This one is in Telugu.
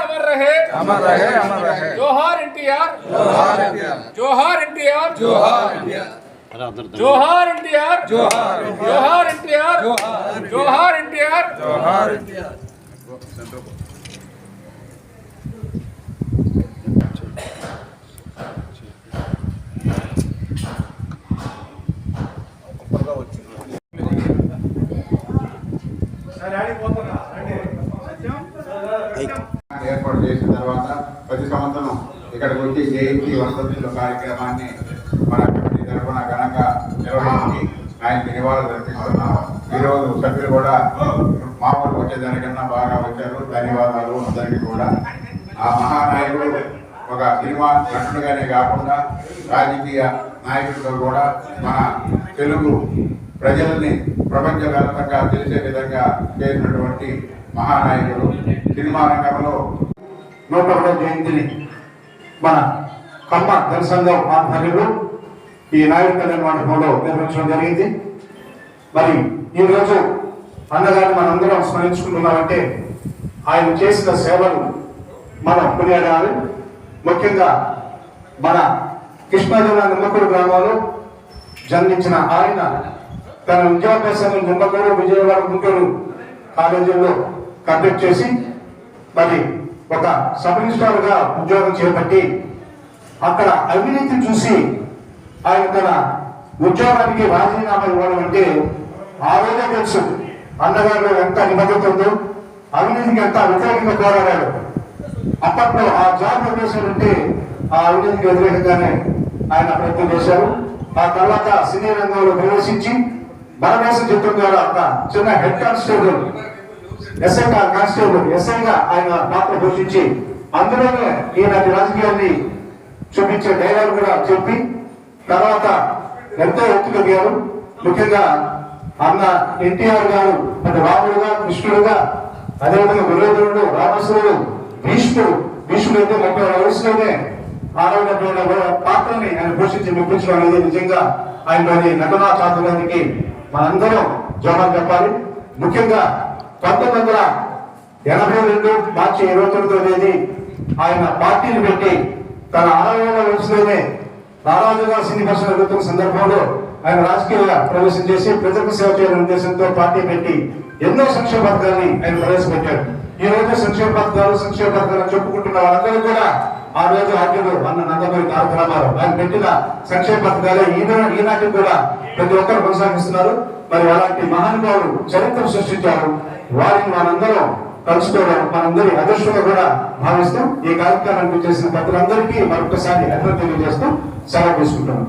अमर रहे, अमर रहे, अमर रहे। जोहार एनटीआर, जोहार एनटीआर, जोहार एनटीआर, जोहार एनटीआर, जोहार एनटीआर, जोहार जोहार एनटीआर, जोहार एनटीआर, जोहार एनटीआर। ఏర్పాటు చేసిన తర్వాత ప్రతి సంవత్సరం ఇక్కడికి వచ్చి జయంతి వర్ధంతుల కార్యక్రమాన్ని మన కమిటీ తరఫున ఘనంగా నిర్వహించి ఆయనకి నివాళులు అర్పిస్తున్నాం. ఈరోజు సభ్యులు కూడా మామూలు వచ్చేదానికన్నా బాగా వచ్చారు. ధన్యవాదాలు అందరికీ కూడా. ఆ మహానాయకుడు ఒక సినిమా నటుడుగానే కాకుండా రాజకీయ నాయకుడిగా కూడా మన తెలుగు ప్రజల్ని ప్రపంచవ్యాప్తంగా తెలిసే విధంగా చేసినటువంటి మహానాయకుడు. సినిమా రంగంలో 101వ జయంతిని మన కమ్మ జనసంఘం ఆధ్వర్యంలో ఈ నాయుడు కళ్యాణ మండపంలో నిర్వహించడం జరిగింది. మరి ఈరోజు అన్నగారిని మనందరం స్మరించుకుంటున్నామంటే ఆయన చేసిన సేవలు మనం కొనియాడాలి. ముఖ్యంగా మన కృష్ణా జిల్లా నిమ్మకూరు గ్రామంలో జన్మించిన ఆయన తన విద్యాభ్యాసాన్ని నిమ్మకూరు, విజయవాడ, గుంటూరు కాలేజీల్లో కండక్ట్ చేసి మరి ఒక సబ్ రిజిస్ట్రార్గా ఉద్యోగం చేపట్టి అక్కడ అవినీతి చూసి ఆయన తన ఉద్యోగానికి రాజీనామా ఇవ్వడం అంటే ఆ రోజే తెలుసు అన్నగారు ఎంత నిబద్ధత ఉందో, అవినీతికి ఎంత వ్యతిరేకంగా పోరాడాడు. అప్పట్లో ఆ జాబ్ చేశారంటే ఆ అవినీతికి వ్యతిరేకంగానే ఆయన ప్రయత్నం చేశారు. ఆ తర్వాత సినీ రంగంలో ప్రవేశించి భారతదేశం చిత్రం ద్వారా ఒక చిన్న హెడ్ కానిస్టేబుల్ ఎస్ఐగా ఆయన పాత్ర పోషించి అందులోనే ఈనాటి రాజకీయాన్ని చూపించే డైలాగ్ కూడా చెప్పి తర్వాత ఎంతో ఎత్తుకెదిగారు. ముఖ్యంగా అన్న ఎన్టీఆర్ గారు అంటే రాముడుగా, కృష్ణుడుగా, అదేవిధంగా గురుదేవుడు, రామేశ్వరుడు, భీష్ముడు అయితే 30 వయసులోనే ఆరోగ్యమైన పాత్రని ఆయన పోషించి మెప్పించడం అనేది నిజంగా ఆయనలోని నటనా చాతుర్యానికి మనందరం జవాబు చెప్పాలి. ముఖ్యంగా 1982 మార్చి 29వ తేదీ ఆయన పార్టీని పెట్టి తన 60వ వయసులోనే నారాజుగా సినీ భాషలు ఎదుగుతున్న సందర్భంలో ఆయన రాజకీయ ప్రవేశం చేసి ప్రజలకు సేవ చేయాలనే ఉద్దేశంతో పార్టీ పెట్టి ఎన్నో సంక్షేమ పథకాన్ని ఆయన ప్రవేశపెట్టారు. ఈ రోజు సంక్షేమ పథకాలు చెప్పుకుంటున్న వాళ్ళందరూ కూడా ఆ రోజు ఆర్టీలు అన్న నందమూరి తారక రామారావు ఆయన పెట్టిన సంక్షేమ పథకాలే ఈనాటికి కూడా ప్రతి ఒక్కరు కొనసాగిస్తున్నారు. మరి అలాంటి మహానుభావులు చరిత్ర సృష్టించారు. వారిని మనందరం కలుసుకోవడం మనందరి అదృష్టంగా కూడా భావిస్తూ ఈ కార్యక్రమానికి చేసిన ప్రజలందరికీ మరొకసారి అభినందనలు తెలియజేస్తూ సెలవు తీసుకుంటున్నాం.